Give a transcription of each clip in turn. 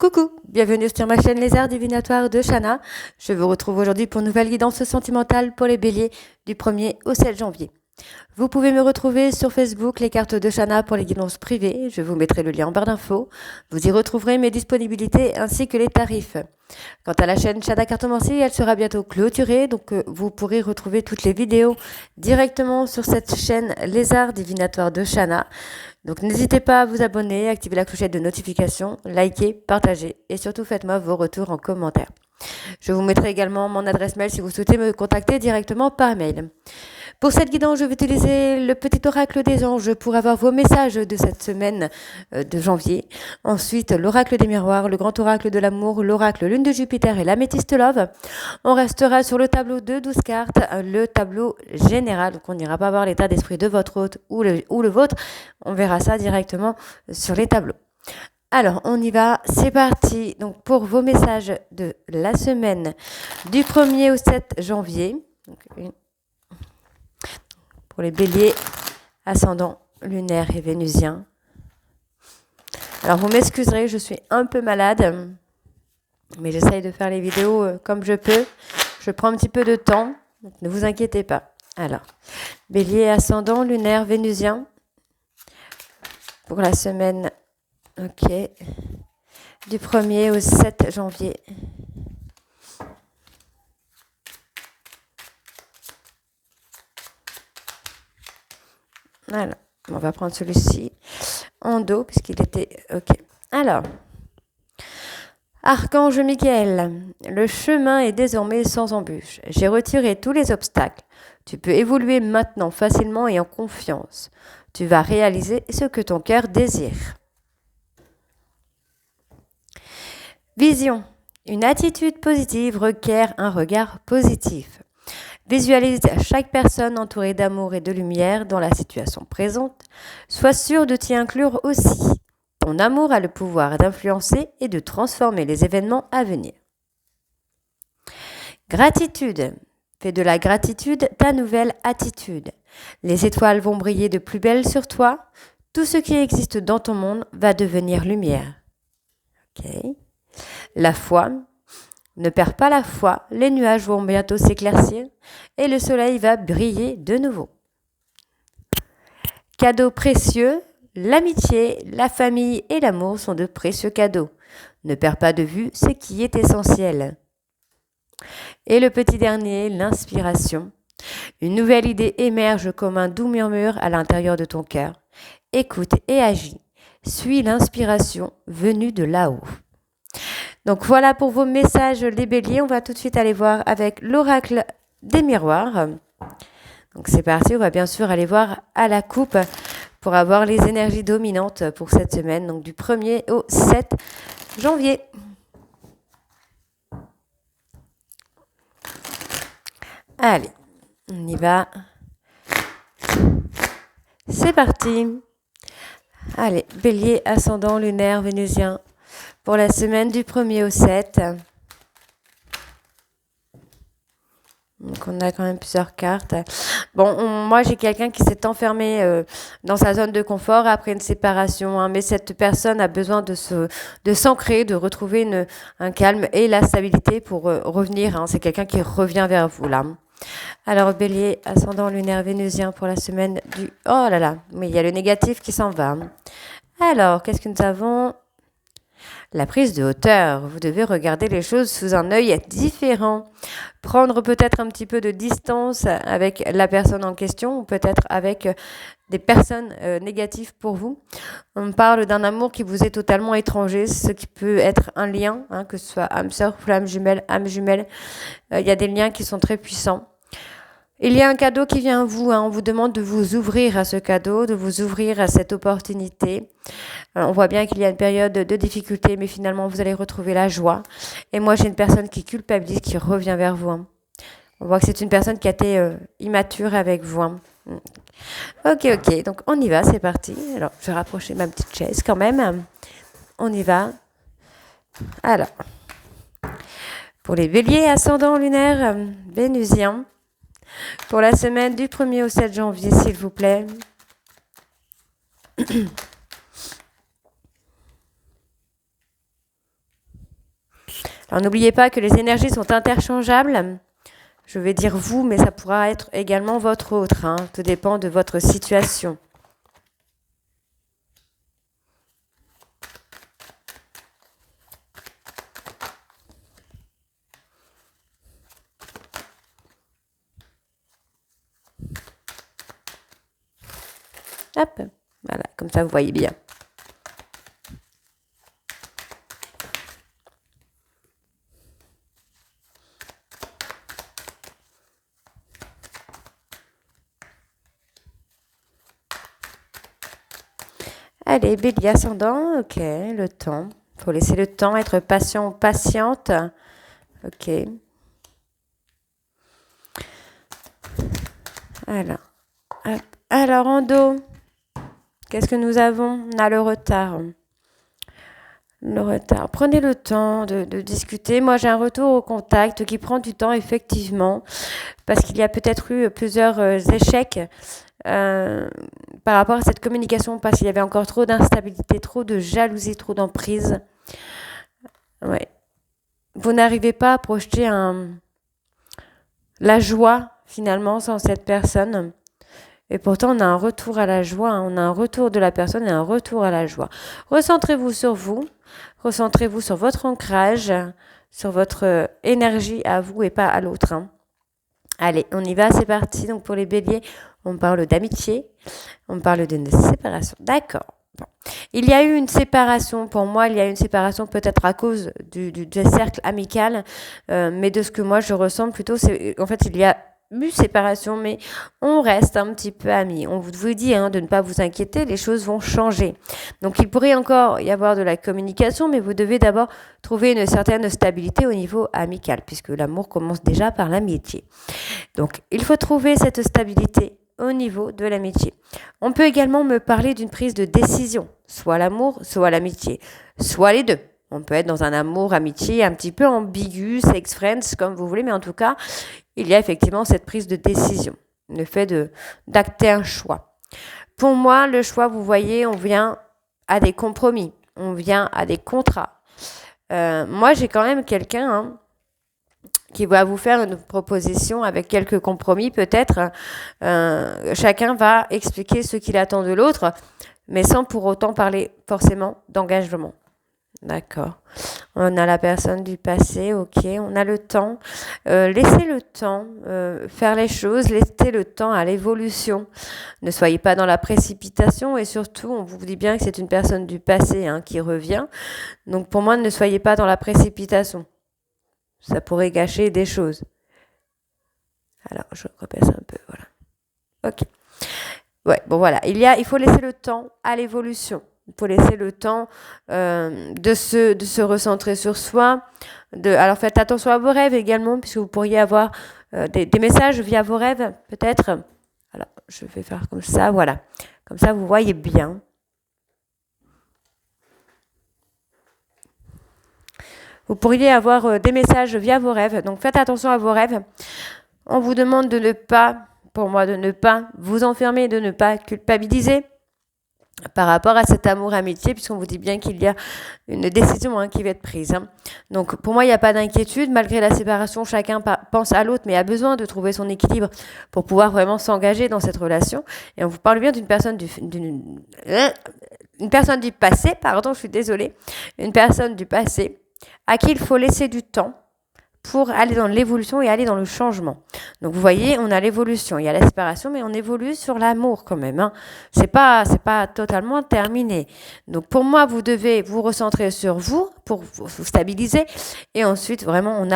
Coucou, bienvenue sur ma chaîne Les Arts Divinatoires de Shana. Je vous retrouve aujourd'hui pour une nouvelle guidance sentimentale pour les béliers du 1er au 7 janvier. Vous pouvez me retrouver sur Facebook, les cartes de Shana pour les guidances privées. Je vous mettrai le lien en barre d'infos. Vous y retrouverez mes disponibilités ainsi que les tarifs. Quant à la chaîne Shana Cartomancie, elle sera bientôt clôturée, donc vous pourrez retrouver toutes les vidéos directement sur cette chaîne Les Arts Divinatoires de Shana. Donc n'hésitez pas à vous abonner, activer la clochette de notification, liker, partager et surtout faites-moi vos retours en commentaire. Je vous mettrai également mon adresse mail si vous souhaitez me contacter directement par mail. Pour cette guidance, je vais utiliser le petit oracle des anges pour avoir vos messages de cette semaine de janvier. Ensuite, l'oracle des miroirs, le grand oracle de l'amour, l'oracle lune de Jupiter et l'améthyste love. On restera sur le tableau de 12 cartes, le tableau général. Donc on n'ira pas voir l'état d'esprit de votre hôte ou le vôtre. On verra ça directement sur les tableaux. Alors, on y va, c'est parti. Donc, pour vos messages de la semaine du 1er au 7 janvier, donc, pour les béliers, ascendant, lunaire et vénusien. Alors, vous m'excuserez, je suis un peu malade, mais j'essaye de faire les vidéos comme je peux. Je prends un petit peu de temps, donc ne vous inquiétez pas. Alors, bélier, ascendant, lunaire, vénusien, pour la semaine, ok, du 1er au 7 janvier. Voilà, on va prendre celui-ci en dos puisqu'il était ok. Alors, Archange Michael, le chemin est désormais sans embûche. J'ai retiré tous les obstacles. Tu peux évoluer maintenant facilement et en confiance. Tu vas réaliser ce que ton cœur désire. Vision, une attitude positive requiert un regard positif. Visualise chaque personne entourée d'amour et de lumière dans la situation présente. Sois sûr de t'y inclure aussi. Ton amour a le pouvoir d'influencer et de transformer les événements à venir. Gratitude. Fais de la gratitude ta nouvelle attitude. Les étoiles vont briller de plus belle sur toi. Tout ce qui existe dans ton monde va devenir lumière. Ok. La foi. Ne perds pas la foi, les nuages vont bientôt s'éclaircir et le soleil va briller de nouveau. Cadeaux précieux, l'amitié, la famille et l'amour sont de précieux cadeaux. Ne perds pas de vue ce qui est essentiel. Et le petit dernier, l'inspiration. Une nouvelle idée émerge comme un doux murmure à l'intérieur de ton cœur. Écoute et agis. Suis l'inspiration venue de là-haut. Donc voilà pour vos messages les béliers. On va tout de suite aller voir avec l'oracle des miroirs. Donc c'est parti, on va bien sûr aller voir à la coupe pour avoir les énergies dominantes pour cette semaine, donc du 1er au 7 janvier. Allez, on y va. C'est parti. Allez, bélier, ascendant, lunaire, vénusien. Pour la semaine du 1er au 7. Donc on a quand même plusieurs cartes. Bon, moi j'ai quelqu'un qui s'est enfermé dans sa zone de confort après une séparation. Hein, mais cette personne a besoin de s'ancrer, de retrouver un calme et la stabilité pour revenir. Hein, c'est quelqu'un qui revient vers vous là. Alors bélier, ascendant, lunaire, vénusien pour la semaine du... Oh là là, mais il y a le négatif qui s'en va. Alors, qu'est-ce que nous avons ? La prise de hauteur. Vous devez regarder les choses sous un œil différent. Prendre peut-être un petit peu de distance avec la personne en question ou peut-être avec des personnes négatives pour vous. On parle d'un amour qui vous est totalement étranger, ce qui peut être un lien, hein, que ce soit âme sœur, flamme jumelle, âme jumelle. Il y a des liens qui sont très puissants. Il y a un cadeau qui vient à vous, hein. On vous demande de vous ouvrir à ce cadeau, de vous ouvrir à cette opportunité. On voit bien qu'il y a une période de difficulté, mais finalement vous allez retrouver la joie. Et moi j'ai une personne qui culpabilise, qui revient vers vous. Hein. On voit que c'est une personne qui a été immature avec vous. Hein. Ok, donc on y va, c'est parti. Alors je vais rapprocher ma petite chaise quand même. On y va. Alors, pour les béliers, ascendant lunaire, vénusien. Pour la semaine du 1er au 7 janvier, s'il vous plaît. Alors n'oubliez pas que les énergies sont interchangeables. Je vais dire vous, mais ça pourra être également votre autre. Hein. Tout dépend de votre situation. Hop, voilà, comme ça vous voyez bien. Allez, Bélier ascendant, ok, le temps. Il faut laisser le temps, être patient ou patiente. Ok. Alors, hop. Alors en dos, qu'est-ce que nous avons? On a le retard. Le retard. Prenez le temps de discuter. Moi, j'ai un retour au contact qui prend du temps, effectivement, parce qu'il y a peut-être eu plusieurs échecs par rapport à cette communication, parce qu'il y avait encore trop d'instabilité, trop de jalousie, trop d'emprise. Ouais. Vous n'arrivez pas à projeter la joie, finalement, sans cette personne. Et pourtant, on a un retour à la joie, hein. On a un retour de la personne et un retour à la joie. Recentrez-vous sur vous. Recentrez-vous sur votre ancrage, sur votre énergie à vous et pas à l'autre. Hein. Allez, on y va, c'est parti. Donc pour les béliers, on parle d'amitié, on parle d'une séparation. D'accord. Bon. Il y a eu une séparation, pour moi, il y a eu une séparation peut-être à cause du cercle amical, mais de ce que moi je ressens plutôt, c'est en fait il y a eu séparation, mais on reste un petit peu amis. On vous dit de ne pas vous inquiéter, les choses vont changer. Donc il pourrait encore y avoir de la communication, mais vous devez d'abord trouver une certaine stabilité au niveau amical, puisque l'amour commence déjà par l'amitié. Donc il faut trouver cette stabilité au niveau de l'amitié. On peut également me parler d'une prise de décision, soit l'amour, soit l'amitié, soit les deux. On peut être dans un amour, amitié, un petit peu ambigu, sex friends, comme vous voulez, mais en tout cas, il y a effectivement cette prise de décision, le fait d'acter un choix. Pour moi, le choix, vous voyez, on vient à des compromis, on vient à des contrats. Moi, j'ai quand même quelqu'un qui va vous faire une proposition avec quelques compromis peut-être. Chacun va expliquer ce qu'il attend de l'autre, mais sans pour autant parler forcément d'engagement. D'accord. On a la personne du passé, ok. On a le temps. Laissez le temps faire les choses. Laissez le temps à l'évolution. Ne soyez pas dans la précipitation et surtout, on vous dit bien que c'est une personne du passé qui revient. Donc pour moi, ne soyez pas dans la précipitation. Ça pourrait gâcher des choses. Alors, je repasse un peu, voilà. Ok. Ouais, bon voilà. Il faut laisser le temps à l'évolution. Il faut laisser le temps de se recentrer sur soi. Alors faites attention à vos rêves également, puisque vous pourriez avoir des messages via vos rêves, peut-être. Alors, je vais faire comme ça, voilà. Comme ça, vous voyez bien. Vous pourriez avoir des messages via vos rêves. Donc faites attention à vos rêves. On vous demande de ne pas, pour moi, de ne pas vous enfermer, de ne pas culpabiliser par rapport à cet amour-amitié, puisqu'on vous dit bien qu'il y a une décision qui va être prise. Donc pour moi, il n'y a pas d'inquiétude. Malgré la séparation, chacun pense à l'autre, mais a besoin de trouver son équilibre pour pouvoir vraiment s'engager dans cette relation. Et on vous parle bien d'une personne une personne du passé, pardon, je suis désolée, une personne du passé à qui il faut laisser du temps pour aller dans l'évolution et aller dans le changement. Donc vous voyez, on a l'évolution, il y a la séparation, mais on évolue sur l'amour quand même. C'est pas totalement terminé. Donc pour moi, vous devez vous recentrer sur vous pour vous stabiliser. Et ensuite, vraiment,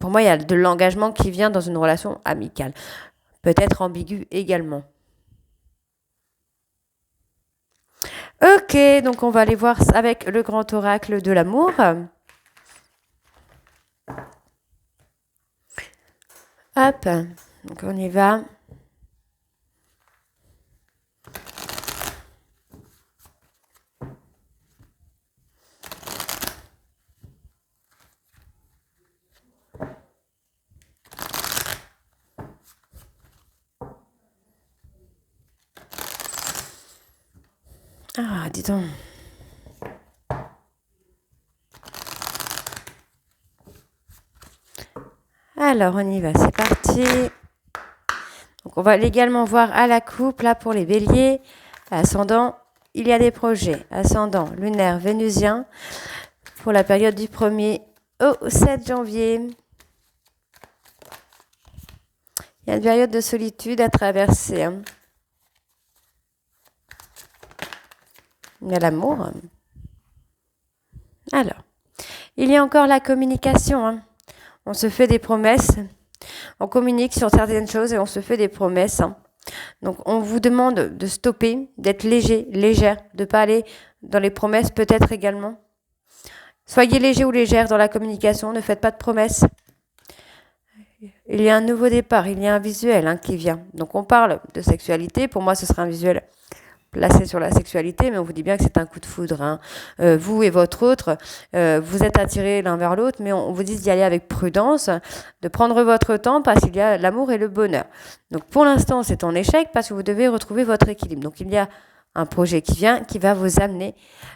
pour moi, il y a de l'engagement qui vient dans une relation amicale. Peut-être ambigu également. Ok, donc on va aller voir avec le grand oracle de l'amour. Hop, donc on y va. Ah, dis donc. Alors, on y va, c'est parti. Donc, on va également voir à la coupe, là, pour les béliers. Ascendant, il y a des projets. Ascendant, lunaire, vénusien, pour la période du 1er au 7 janvier. Il y a une période de solitude à traverser. Hein. Il y a l'amour. Alors, il y a encore la communication. Hein. On se fait des promesses. On communique sur certaines choses et on se fait des promesses. Hein. Donc, on vous demande de stopper, d'être léger, légère, de ne pas aller dans les promesses peut-être également. Soyez léger ou légère dans la communication, ne faites pas de promesses. Il y a un nouveau départ, il y a un visuel hein, qui vient. Donc, on parle de sexualité. Pour moi, ce sera un visuel placé sur la sexualité, mais on vous dit bien que c'est un coup de foudre. Hein. Vous et votre autre, vous êtes attirés l'un vers l'autre, mais on vous dit d'y aller avec prudence, de prendre votre temps parce qu'il y a l'amour et le bonheur. Donc pour l'instant, c'est en échec parce que vous devez retrouver votre équilibre. Donc il y a un projet qui vient, qui va vous amener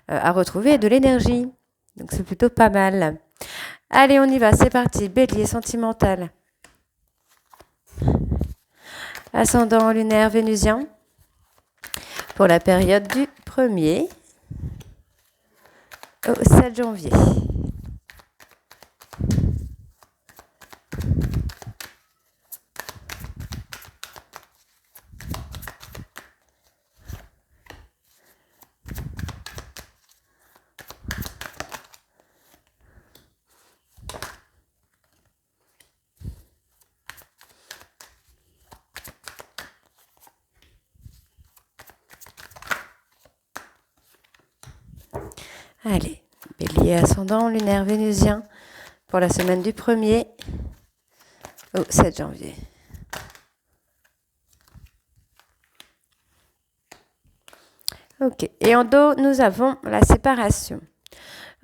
à retrouver de l'énergie. Donc c'est plutôt pas mal. Allez, on y va, c'est parti. Bélier sentimental. Ascendant lunaire vénusien. Pour la période du 1er au 7 janvier. Allez, bélier ascendant, lunaire vénusien pour la semaine du 1er au 7 janvier. Ok, et en dos, nous avons la séparation.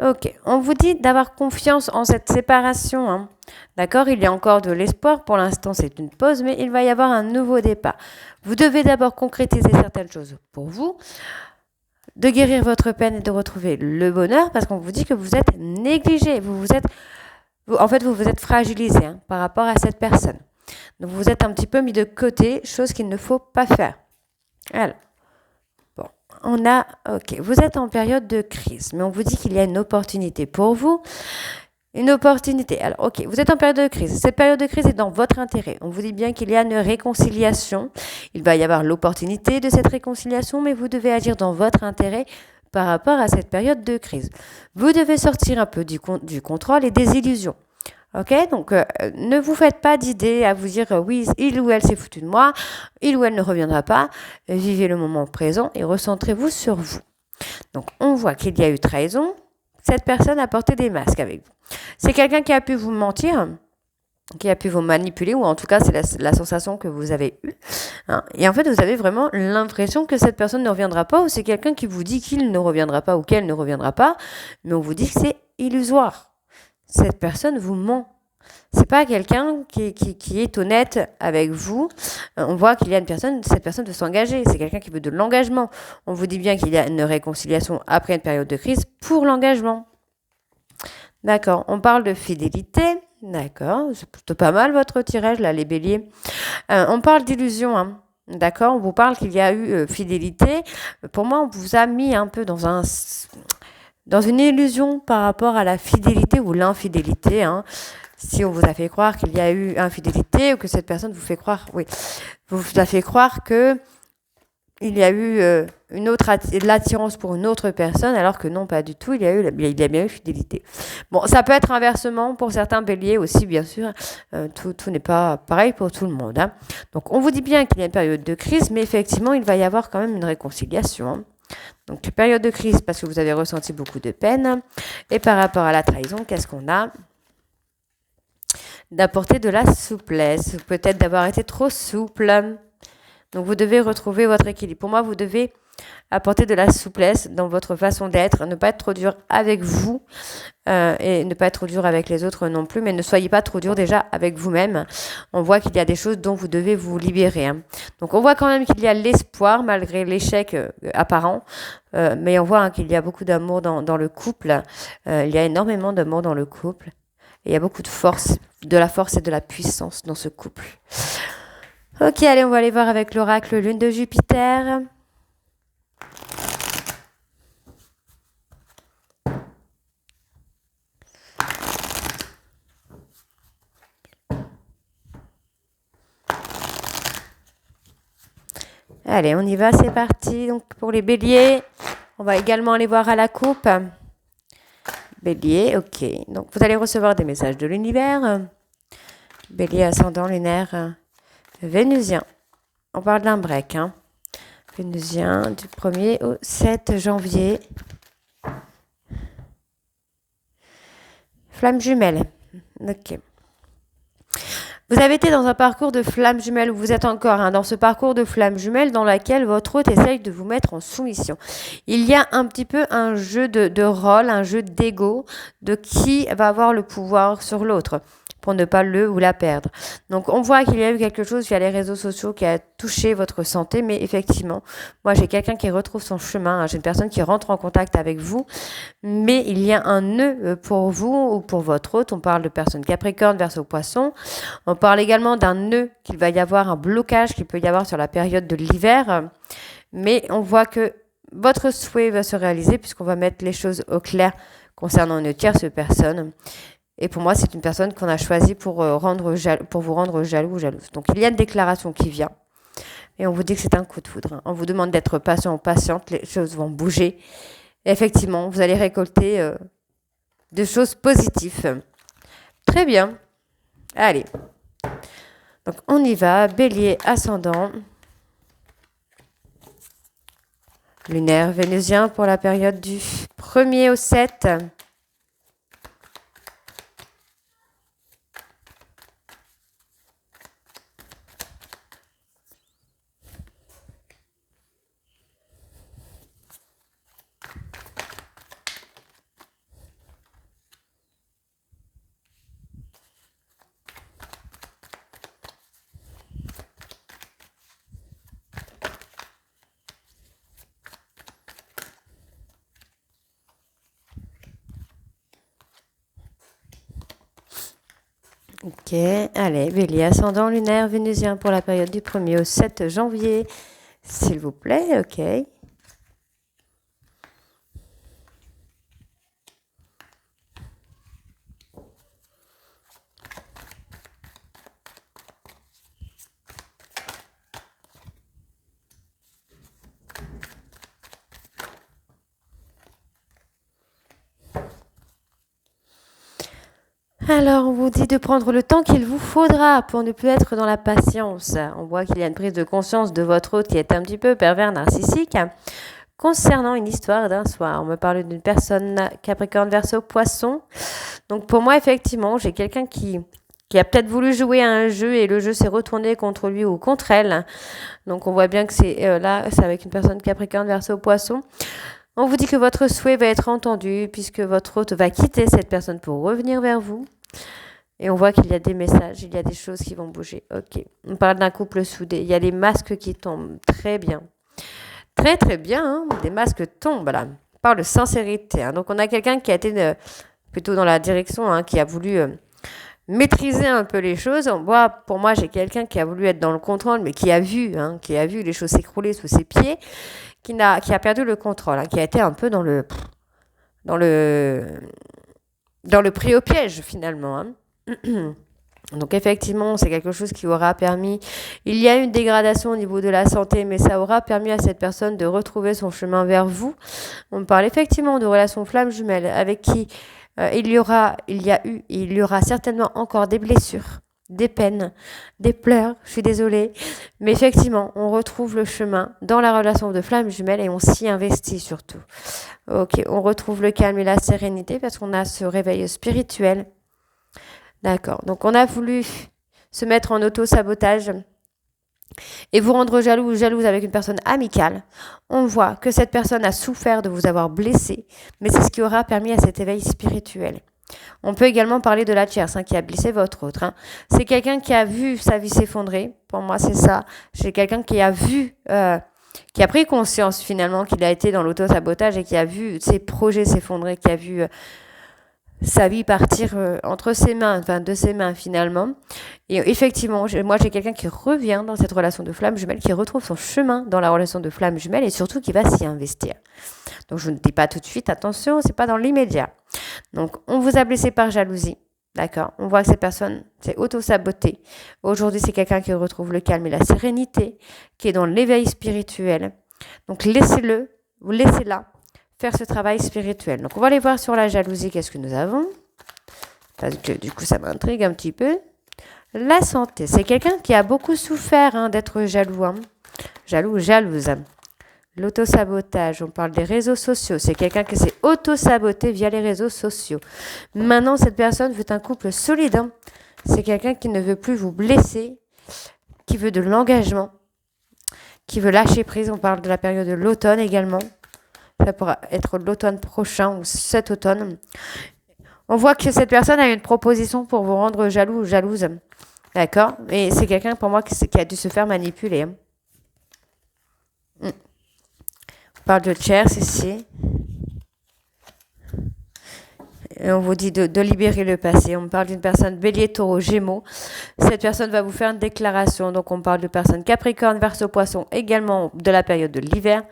Ok, on vous dit d'avoir confiance en cette séparation. Hein. D'accord, il y a encore de l'espoir. Pour l'instant, c'est une pause, mais il va y avoir un nouveau départ. Vous devez d'abord concrétiser certaines choses pour vous. De guérir votre peine et de retrouver le bonheur parce qu'on vous dit que vous êtes négligé, vous vous êtes fragilisé hein, par rapport à cette personne. Donc vous êtes un petit peu mis de côté, chose qu'il ne faut pas faire. Alors, bon, vous êtes en période de crise, mais on vous dit qu'il y a une opportunité pour vous. Une opportunité. Alors, ok, vous êtes en période de crise. Cette période de crise est dans votre intérêt. On vous dit bien qu'il y a une réconciliation. Il va y avoir l'opportunité de cette réconciliation, mais vous devez agir dans votre intérêt par rapport à cette période de crise. Vous devez sortir un peu du contrôle et des illusions. Ok, donc ne vous faites pas d'idées à vous dire oui, il ou elle s'est foutu de moi, il ou elle ne reviendra pas. Vivez le moment présent et recentrez-vous sur vous. Donc, on voit qu'il y a eu trahison. Cette personne a porté des masques avec vous. C'est quelqu'un qui a pu vous mentir, qui a pu vous manipuler, ou en tout cas, c'est la sensation que vous avez eue. Hein. Et en fait, vous avez vraiment l'impression que cette personne ne reviendra pas, ou c'est quelqu'un qui vous dit qu'il ne reviendra pas ou qu'elle ne reviendra pas, mais on vous dit que c'est illusoire. Cette personne vous ment. C'est pas quelqu'un qui est honnête avec vous. On voit qu'il y a cette personne veut s'engager. C'est quelqu'un qui veut de l'engagement. On vous dit bien qu'il y a une réconciliation après une période de crise pour l'engagement. D'accord. On parle de fidélité. D'accord. C'est plutôt pas mal votre tirage là, les béliers. On parle d'illusion. Hein. D'accord. On vous parle qu'il y a eu fidélité. Pour moi, on vous a mis un peu dans une illusion par rapport à la fidélité ou l'infidélité. Hein. Si on vous a fait croire qu'il y a eu infidélité ou que cette personne vous a fait croire que il y a eu l'attirance pour une autre personne, alors que non, pas du tout, il y a bien eu fidélité. Bon, ça peut être inversement pour certains béliers aussi, bien sûr. Tout n'est pas pareil pour tout le monde. Hein. Donc, on vous dit bien qu'il y a une période de crise, mais effectivement, il va y avoir quand même une réconciliation. Hein. Donc, période de crise parce que vous avez ressenti beaucoup de peine. Et par rapport à la trahison, qu'est-ce qu'on a ? D'apporter de la souplesse, peut-être d'avoir été trop souple. Donc, vous devez retrouver votre équilibre. Pour moi, vous devez apporter de la souplesse dans votre façon d'être, ne pas être trop dur avec vous et ne pas être trop dur avec les autres non plus, mais ne soyez pas trop dur déjà avec vous-même. On voit qu'il y a des choses dont vous devez vous libérer. Hein. Donc, on voit quand même qu'il y a l'espoir malgré l'échec apparent, mais on voit qu'il y a beaucoup d'amour dans le couple. Il y a énormément d'amour dans le couple. Et il y a beaucoup de la force et de la puissance dans ce couple. Ok, allez, on va aller voir avec l'oracle Lune de Jupiter. Allez, on y va, c'est parti. Donc pour les béliers, on va également aller voir à la coupe. Bélier, ok. Donc vous allez recevoir des messages de l'univers. Bélier, ascendant lunaire, vénusien. On parle d'un break. Hein. Vénusien du 1er au 7 janvier. Flamme jumelle. Ok. Vous avez été dans un parcours de flamme jumelle, où vous êtes encore dans ce parcours de flamme jumelle dans lequel votre hôte essaye de vous mettre en soumission. Il y a un petit peu un jeu de rôle, un jeu d'ego, de qui va avoir le pouvoir sur l'autre, pour ne pas le ou la perdre. Donc on voit qu'il y a eu quelque chose via les réseaux sociaux qui a touché votre santé, mais effectivement, moi j'ai quelqu'un qui retrouve son chemin, j'ai une personne qui rentre en contact avec vous, mais il y a un nœud pour vous ou pour votre hôte. On parle de personnes Capricorne, Verseau, Poisson. On parle également d'un nœud, qu'il va y avoir un blocage qu'il peut y avoir sur la période de l'hiver, mais on voit que votre souhait va se réaliser puisqu'on va mettre les choses au clair concernant une tierce personne. Et pour moi, c'est une personne qu'on a choisie pour vous rendre jaloux ou jalouse. Donc, il y a une déclaration qui vient. Et on vous dit que c'est un coup de foudre. On vous demande d'être patient ou patiente. Les choses vont bouger. Et effectivement, vous allez récolter des choses positives. Très bien. Allez. Donc, on y va. Bélier, ascendant. Lunaire, vénusien pour la période du 1er au 7. Ok, allez, Bélier, ascendant lunaire, vénusien pour la période du 1er au 7 janvier, s'il vous plaît, ok. Alors, on vous dit de prendre le temps qu'il vous faudra pour ne plus être dans la patience. On voit qu'il y a une prise de conscience de votre hôte qui est un petit peu pervers narcissique concernant une histoire d'un soir. On me parle d'une personne Capricorne, Verseau, Poisson. Donc, pour moi, effectivement, j'ai quelqu'un qui a peut-être voulu jouer à un jeu et le jeu s'est retourné contre lui ou contre elle. Donc, on voit bien que c'est c'est avec une personne Capricorne, Verseau, Poisson. On vous dit que votre souhait va être entendu puisque votre hôte va quitter cette personne pour revenir vers vous. Et on voit qu'il y a des messages, il y a des choses qui vont bouger. Ok, on parle d'un couple soudé. Il y a les masques qui tombent. Très bien. Très très bien, hein. Des masques tombent là. On parle de sincérité. Hein. Donc on a quelqu'un qui a été plutôt dans la direction, hein, qui a voulu maîtriser un peu les choses. Pour moi, j'ai quelqu'un qui a voulu être dans le contrôle, mais qui a vu les choses s'écrouler sous ses pieds, qui a perdu le contrôle, hein, qui a été un peu dans le prix au piège finalement. Hein. Donc effectivement, c'est quelque chose qui aura permis, il y a une dégradation au niveau de la santé, mais ça aura permis à cette personne de retrouver son chemin vers vous. On parle effectivement de relations flammes jumelles avec qui il y aura certainement encore des blessures, des peines, des pleurs, je suis désolée, mais effectivement, on retrouve le chemin dans la relation de flammes jumelles et on s'y investit surtout. Ok, on retrouve le calme et la sérénité parce qu'on a ce réveil spirituel. D'accord, donc on a voulu se mettre en auto-sabotage et vous rendre jaloux ou jalouse avec une personne amicale. On voit que cette personne a souffert de vous avoir blessé, mais c'est ce qui aura permis à cet éveil spirituel. On peut également parler de la tierce qui a blessé votre autre. Hein. C'est quelqu'un qui a vu sa vie s'effondrer. Pour moi, c'est ça. C'est quelqu'un qui a vu, qui a pris conscience finalement qu'il a été dans l'auto-sabotage et qui a vu ses projets s'effondrer, qui a vu sa vie partir entre ses mains, enfin de ses mains finalement. Et effectivement, moi j'ai quelqu'un qui revient dans cette relation de flamme jumelle, qui retrouve son chemin dans la relation de flamme jumelle et surtout qui va s'y investir. Donc je ne dis pas tout de suite, attention, c'est pas dans l'immédiat. Donc on vous a blessé par jalousie, d'accord. On voit que cette personne s'est auto-sabotée. Aujourd'hui c'est quelqu'un qui retrouve le calme et la sérénité, qui est dans l'éveil spirituel. Donc laissez-le, vous laissez-la faire ce travail spirituel. Donc on va aller voir sur la jalousie qu'est-ce que nous avons. Parce que du coup ça m'intrigue un petit peu. La santé, c'est quelqu'un qui a beaucoup souffert d'être jaloux. Jaloux ou jalouse. L'autosabotage, on parle des réseaux sociaux. C'est quelqu'un qui s'est auto-saboté via les réseaux sociaux. Maintenant, cette personne veut un couple solide. C'est quelqu'un qui ne veut plus vous blesser, qui veut de l'engagement, qui veut lâcher prise. On parle de la période de l'automne également. Ça pourra être l'automne prochain ou cet automne. On voit que cette personne a une proposition pour vous rendre jaloux ou jalouse. D'accord. Et c'est quelqu'un pour moi qui a dû se faire manipuler. On parle de Chers ici. Et on vous dit de libérer le passé. On parle d'une personne bélier, taureau, gémeaux. Cette personne va vous faire une déclaration. Donc on parle de personnes capricorne, verseau, poisson, également de la période de l'hiver.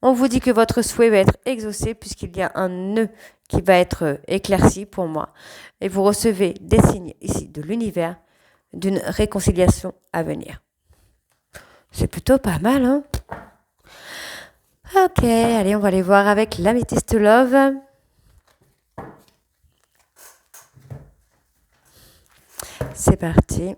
On vous dit que votre souhait va être exaucé puisqu'il y a un nœud qui va être éclairci pour moi. Et vous recevez des signes ici de l'univers d'une réconciliation à venir. C'est plutôt pas mal, hein? Ok, allez, on va aller voir avec l'Améthyste Love. C'est parti.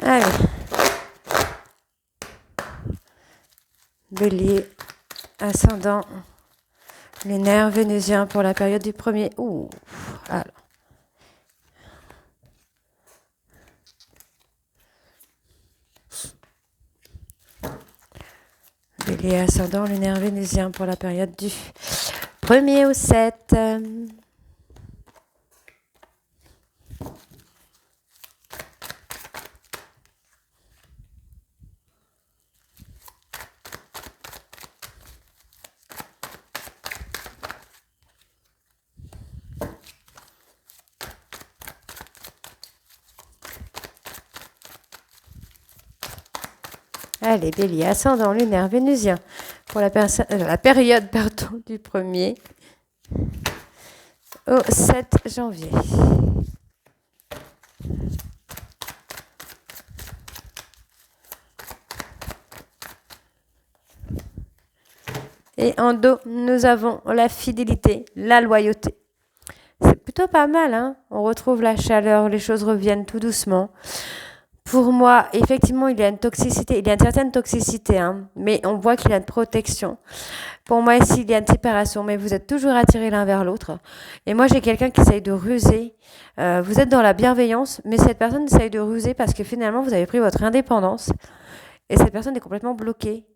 Allez. Bélier, ascendant, lunaire, vénusien pour la période du premier. Ouh, alors. Bélier, ascendant, lunaire, vénusien pour la période du 1er au 7. Allez, Bélier, ascendant, lunaire, vénusien pour la période du 1er au 7 janvier. Et en dos, nous avons la fidélité, la loyauté. C'est plutôt pas mal, hein? On retrouve la chaleur, les choses reviennent tout doucement. Pour moi, effectivement, il y a une toxicité, il y a une certaine toxicité, mais on voit qu'il y a une protection. Pour moi, ici, il y a une séparation, mais vous êtes toujours attirés l'un vers l'autre. Et moi, j'ai quelqu'un qui essaye de ruser. Vous êtes dans la bienveillance, mais cette personne essaye de ruser parce que finalement, vous avez pris votre indépendance. Et cette personne est complètement bloquée.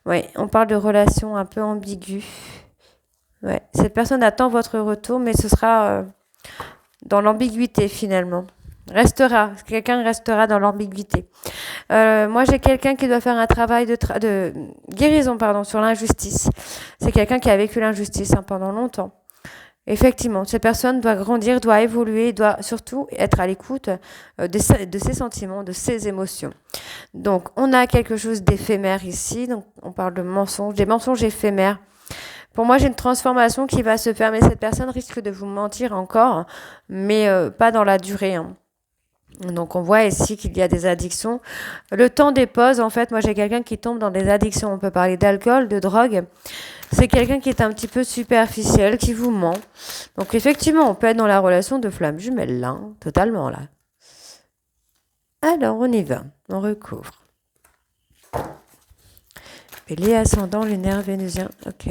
Ouais, on parle de relations un peu ambiguës. Ouais, cette personne attend votre retour, mais ce sera dans l'ambiguïté finalement. Quelqu'un restera dans l'ambiguïté. Moi, j'ai quelqu'un qui doit faire un travail de guérison sur l'injustice. C'est quelqu'un qui a vécu l'injustice pendant longtemps. Effectivement, cette personne doit grandir, doit évoluer, doit surtout être à l'écoute de ses sentiments, de ses émotions. Donc, on a quelque chose d'éphémère ici. Donc, on parle de mensonges, des mensonges éphémères. Pour moi, j'ai une transformation qui va se faire, mais cette personne risque de vous mentir encore, mais pas dans la durée. Donc, on voit ici qu'il y a des addictions. Le temps des pauses, en fait, moi, j'ai quelqu'un qui tombe dans des addictions. On peut parler d'alcool, de drogue. C'est quelqu'un qui est un petit peu superficiel, qui vous ment. Donc, effectivement, on peut être dans la relation de flamme jumelle, là, totalement, là. Alors, on y va. On recouvre. Bélier, ascendant, lunaire, vénusien. Ok.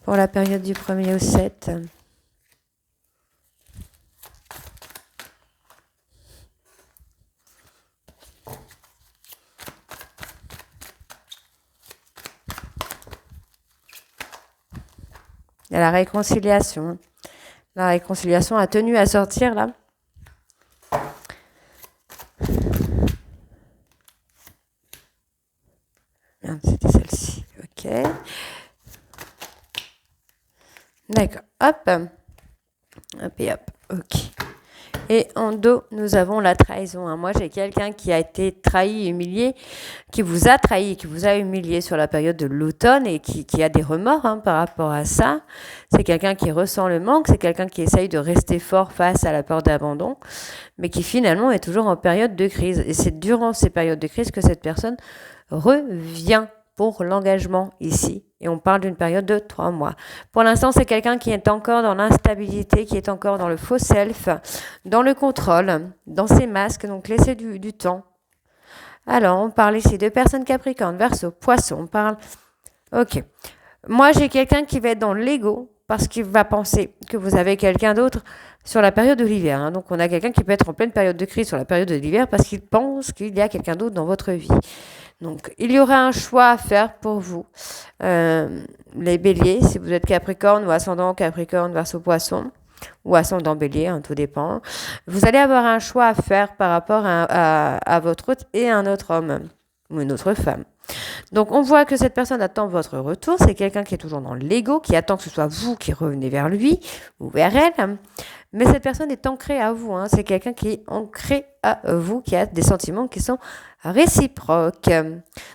Pour la période du 1er au 7. Il y a la réconciliation. La réconciliation a tenu à sortir là. C'était celle-ci. Ok. D'accord. Hop. Hop et hop. Ok. Et en dos, nous avons la trahison. Hein. Moi, j'ai quelqu'un qui a été trahi, humilié, qui vous a trahi, qui vous a humilié sur la période de l'automne et qui a des remords par rapport à ça. C'est quelqu'un qui ressent le manque, c'est quelqu'un qui essaye de rester fort face à la peur d'abandon, mais qui finalement est toujours en période de crise. Et c'est durant ces périodes de crise que cette personne revient pour l'engagement ici. Et on parle d'une période de 3 mois. Pour l'instant, c'est quelqu'un qui est encore dans l'instabilité, qui est encore dans le faux self, dans le contrôle, dans ses masques. Donc, laissez du temps. Alors, on parle ici de personnes Capricorne, Verseau, Poisson. On parle... Ok. Moi, j'ai quelqu'un qui va être dans l'ego parce qu'il va penser que vous avez quelqu'un d'autre sur la période de l'hiver. Hein. Donc, on a quelqu'un qui peut être en pleine période de crise sur la période de l'hiver parce qu'il pense qu'il y a quelqu'un d'autre dans votre vie. Donc, il y aura un choix à faire pour vous. Les béliers, si vous êtes Capricorne ou ascendant Capricorne, Verseau, Poisson, ou ascendant bélier, hein, tout dépend. Vous allez avoir un choix à faire par rapport à votre autre et un autre homme ou une autre femme. Donc, on voit que cette personne attend votre retour. C'est quelqu'un qui est toujours dans l'ego, qui attend que ce soit vous qui revenez vers lui ou vers elle. Mais cette personne est ancrée à vous. Hein. C'est quelqu'un qui est ancré à vous, qui a des sentiments qui sont réciproques.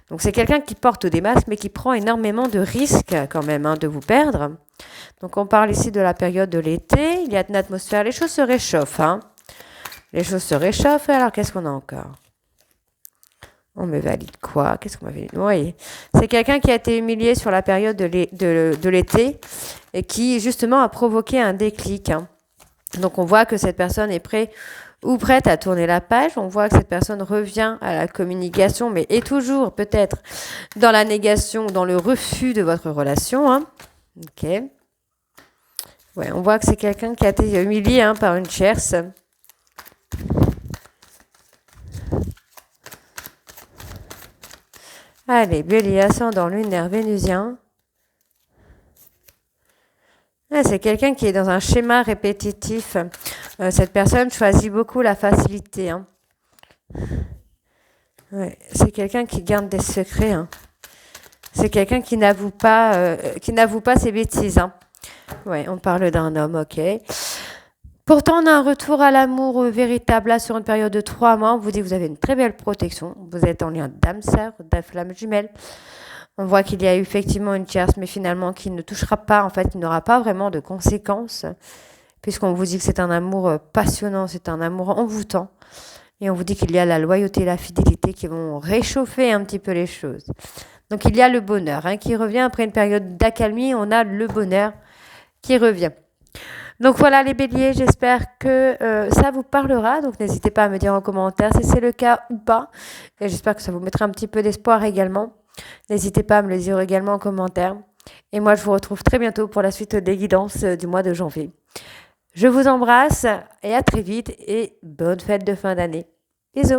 Donc, c'est quelqu'un qui porte des masques, mais qui prend énormément de risques quand même de vous perdre. Donc, on parle ici de la période de l'été. Il y a une atmosphère. Les choses se réchauffent. Hein. Les choses se réchauffent. Alors, qu'est-ce qu'on a encore ? On me valide quoi? Qu'est-ce qu'on m'a validé? Oui, c'est quelqu'un qui a été humilié sur la période de l'été et qui, justement, a provoqué un déclic. Hein. Donc, on voit que cette personne est prête ou prête à tourner la page. On voit que cette personne revient à la communication, mais est toujours peut-être dans la négation, dans le refus de votre relation. Hein. Ok. Ouais, on voit que c'est quelqu'un qui a été humilié par une tierce. Allez, bélier, ascendant, lunaire, vénusien. C'est quelqu'un qui est dans un schéma répétitif. Cette personne choisit beaucoup la facilité. Hein. Ouais, c'est quelqu'un qui garde des secrets. Hein. C'est quelqu'un qui n'avoue pas ses bêtises. Hein. Ouais, on parle d'un homme, ok. Pourtant, on a un retour à l'amour véritable là sur une période de 3 mois. On vous dit que vous avez une très belle protection. Vous êtes en lien d'âme sœur, de flamme jumelle. On voit qu'il y a eu effectivement une tierce, mais finalement qui ne touchera pas. En fait, il n'aura pas vraiment de conséquences, puisqu'on vous dit que c'est un amour passionnant, c'est un amour envoûtant. Et on vous dit qu'il y a la loyauté et la fidélité qui vont réchauffer un petit peu les choses. Donc, il y a le bonheur qui revient. Après une période d'accalmie, on a le bonheur qui revient. Donc voilà les béliers, j'espère que ça vous parlera. Donc n'hésitez pas à me dire en commentaire si c'est le cas ou pas. Et j'espère que ça vous mettra un petit peu d'espoir également. N'hésitez pas à me le dire également en commentaire. Et moi, je vous retrouve très bientôt pour la suite des guidances du mois de janvier. Je vous embrasse et à très vite et bonne fête de fin d'année. Bisous.